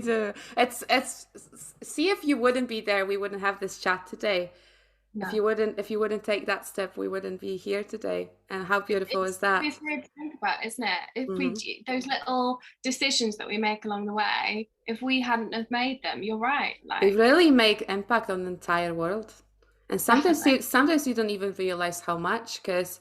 do. It's see, if you wouldn't be there, we wouldn't have this chat today. No. If you wouldn't take that step, we wouldn't be here today. And how beautiful is that? It's weird to think about, isn't it? If we Hmm. those little decisions that we make along the way, if we hadn't have made them, you're right. We Like, really make impact on the entire world. And definitely. sometimes you don't even realize how much, because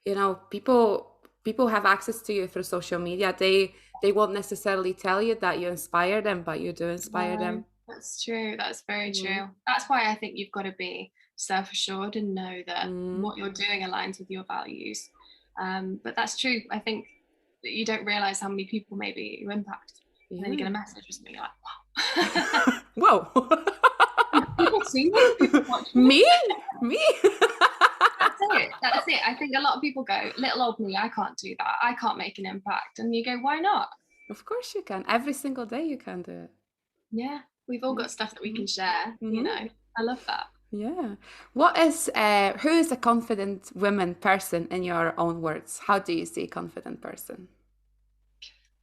people have access to you through social media. They won't necessarily tell you that you inspire them, but you do inspire No, them. that's true. That's very Mm. true. That's why I think you've got to be self-assured and know that Mm. what you're doing aligns with your values. But that's true. I think that you don't realize how many people maybe you impact. And then you get a Yeah. message or something, you're like, wow. Whoa. People see me, people watch me. Me? Me? That's it. That's it. I think a lot of people go, little old me, I can't do that. I can't make an impact. And you go, why not? Of course you can. Every single day you can do it. Yeah, we've all Yeah. got stuff that we Hmm. can share, you Hmm. know. I love that. Yeah. Who is a confident woman person in your own words? How do you see confident person?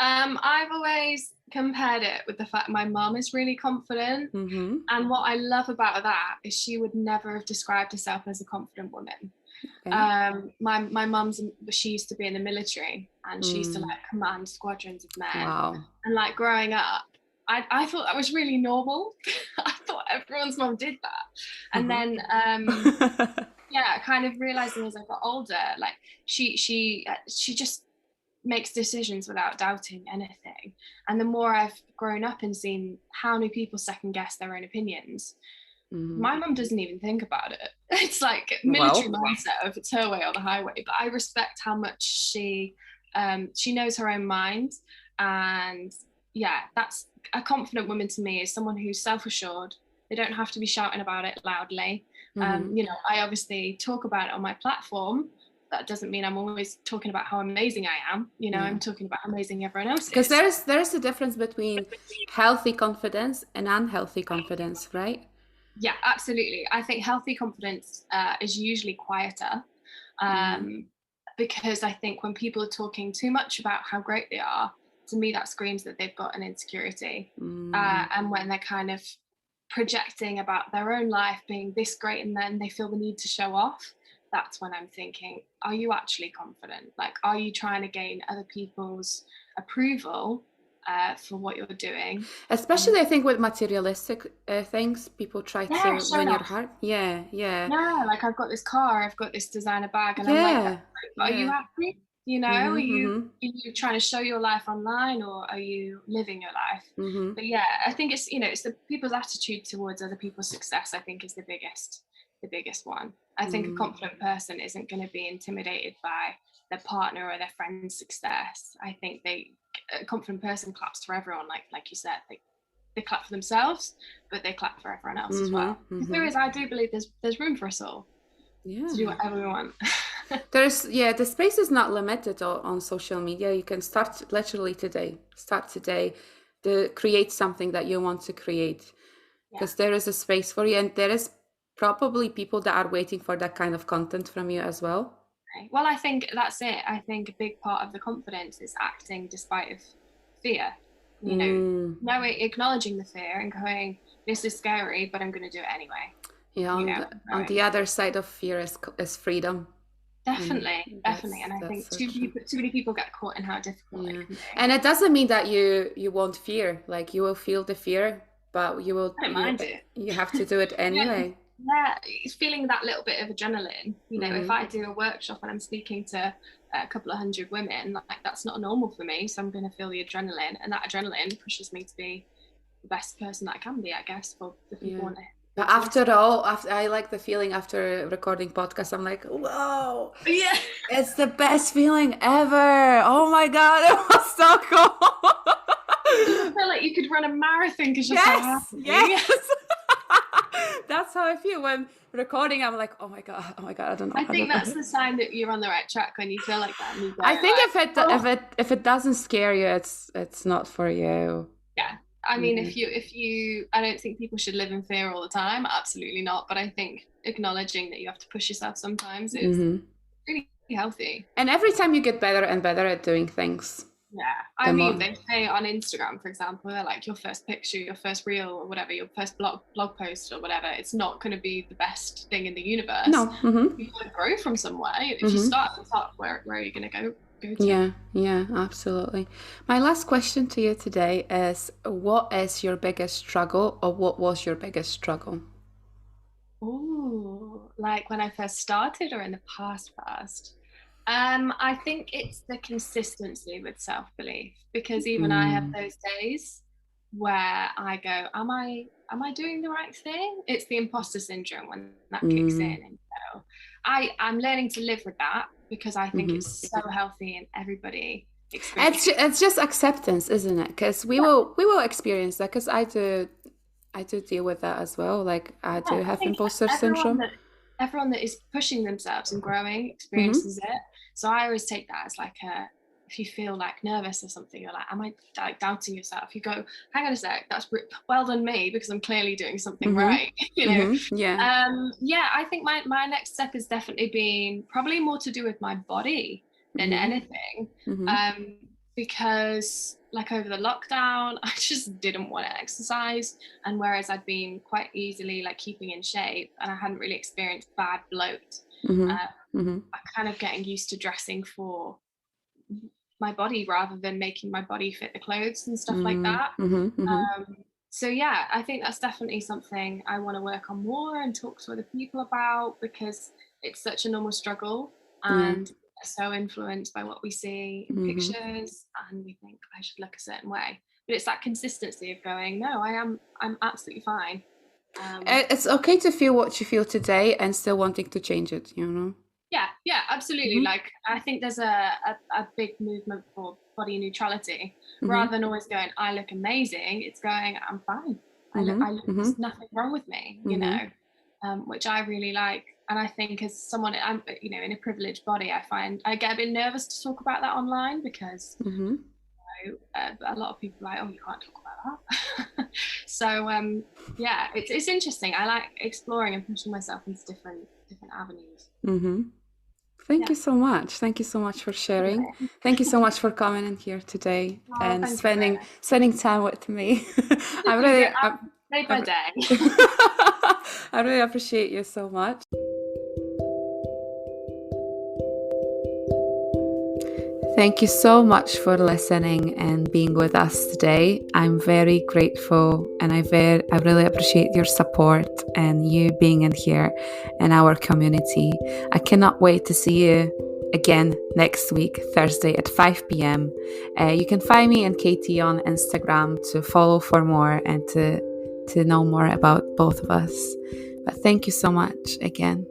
I've always compared it with the fact my mum is really confident. Mm-hmm. And what I love about that is she would never have described herself as a confident woman. Okay. My mum's she used to be in the military and she used to Mm. like command squadrons of men. Wow. And like growing up, I thought that was really normal. I thought everyone's mum did that. And Uh-huh. then yeah, kind of realizing as I got older, like she just makes decisions without doubting anything. And the more I've grown up and seen how many people second guess their own opinions, Hmm. my mum doesn't even think about it. It's like military Well, mindset of it's her way or the highway. But I respect how much she knows her own mind. And yeah, that's a confident woman to me is someone who's self-assured. They don't have to be shouting about it loudly. hmm, I obviously talk about it on my platform. That doesn't mean I'm always talking about how amazing I am. yeah. I'm talking about how amazing everyone else Because is. there's a difference between healthy confidence and unhealthy confidence, right? Yeah, absolutely. I think healthy confidence is usually quieter, Mm-hmm. um, because I think when people are talking too much about how great they are, to me that screams that they've got an insecurity. Mm-hmm. And when they're kind of projecting about their own life being this great and then they feel the need to show off, that's when I'm thinking, are you actually confident? Like, are you trying to gain other people's approval for what you're doing? And Especially, I think with materialistic things, people try yeah, to win showing your off. heart. Yeah, yeah, Yeah, like I've got this car, I've got this designer bag, and I'm like, yeah, are you yeah. happy? Mm-hmm, Are mm-hmm, you trying to show your life online, or are you living your life? mm-hmm. But yeah, I think it's it's the people's attitude towards other people's success. I think is the biggest one. I think a Mm. confident person isn't going to be intimidated by their partner or their friend's success. I think a confident person claps for everyone, like you said, they clap for themselves, but they clap for everyone else as Mm-hmm, well. Because mm-hmm. I do believe there's room for us all to do Yeah. whatever we want. The space is not limited on social media. You can start literally today. Start today to create something that you want to create, Yeah. because there is a space for you, and there is probably people that are waiting for that kind of content from you as well. Okay. Well, I think that's it. I think a big part of the confidence is acting despite of fear. Mm. Acknowledging the fear and going, "This is scary, but I'm going to do it anyway." Yeah, on the Going, other side of fear is freedom, and definitely, definitely. And I that's think so true. too many people get caught in how difficult it Yeah, can be. and it doesn't mean that you won't fear. Like, you will feel the fear, but I don't mind it. you have to do it Yeah, anyway. yeah, it's feeling that little bit of adrenaline. If Mm-hmm. I do a workshop and I'm speaking to a couple of hundred women, like that's not normal for me. So I'm going to feel the adrenaline, and that adrenaline pushes me to be the best person that I can be, I guess, for the people Yeah. want But to listen. after all, after I like the feeling after recording podcasts, I'm like, whoa, Yeah, it's the best feeling ever. Oh my God, it was so you cool. feel like you could run a marathon because you're so Yes, happy. yes. That's how I feel when recording. I'm like, oh my God, I I think don't that's know. the sign that you're on the right track when you feel like that and you go I think like, oh, if it doesn't scare you, it's not for you. yeah. I mean, Yeah. I don't think people should live in fear all the time. Absolutely not. But I think acknowledging that you have to push yourself sometimes is Hmm. really healthy. And every time you get better and better at doing things. Yeah, the I mean, more. they say on Instagram, for example, they're like your first picture, your first reel, or whatever, your first blog post or whatever. It's not going to be the best thing in the universe. No. Mm-hmm. You've got to grow from somewhere. If you Mm-hmm. start at the top, where are you going to go to? Yeah, yeah, absolutely. My last question to you today is, what is your biggest struggle, or what was your biggest struggle? Ooh, like when I first started or in the past? I think it's the consistency with self-belief, because even I have Mm, those days where I go, am I doing the right thing? It's the imposter syndrome when that kicks in. mm, And so I'm learning to live with that, because I think mm-hmm. it's so healthy and everybody It's experiences. it's just acceptance, isn't it? Because we Yeah, will experience that. Because I do deal with that as well. Like I yeah. do I have think imposter everyone syndrome. that everyone that is pushing themselves and growing Mm-hmm. experiences it. So I always take that as like a, if you feel like nervous or something, you're like, am I like doubting yourself? You go, hang on a sec, that's well done me, because I'm clearly doing something Mm-hmm. right. You know. Mm-hmm. Yeah. Yeah, I think my next step has definitely been probably more to do with my body than Mm-hmm. anything. Mm-hmm. Um, because like over the lockdown, I just didn't want to exercise. And whereas I'd been quite easily like keeping in shape and I hadn't really experienced bad bloat, Mm-hmm. uh, Mm-hmm. I kind of getting used to dressing for my body rather than making my body fit the clothes and stuff like that. Mm-hmm. Mm-hmm. So yeah, I think that's definitely something I want to work on more and talk to other people about, because it's such a normal struggle Yeah. and so influenced by what we see in Mm-hmm. pictures, and we think I should look a certain way. But it's that consistency of going, no, I'm absolutely fine. Um, It's okay to feel what you feel today and still wanting to change it, you know? yeah, absolutely. Mm-hmm. Like I think there's a big movement for body neutrality, rather Mm-hmm. than always going, I look amazing. It's going, I'm fine. Mm-hmm. Mm-hmm. There's nothing wrong with me, Mm-hmm. which I really like. And I think as someone, I'm, in a privileged body, I find I get a bit nervous to talk about that online, because Mm-hmm. a lot of people are like, oh, you can't talk about that. So yeah, it's interesting. I like exploring and pushing myself into different avenues. Mm-hmm. Thank Yeah. you so much. Thank you so much for sharing. Anyway. Thank you so much for coming in here today Oh, and thank you very much. spending time with me. I Yeah, really made I, my day. I really appreciate you so much. Thank you so much for listening and being with us today. I'm very grateful and I really appreciate your support and you being in here in our community. I cannot wait to see you again next week, Thursday at 5 p.m. You can find me and Katie on Instagram to follow for more and to know more about both of us. But thank you so much again.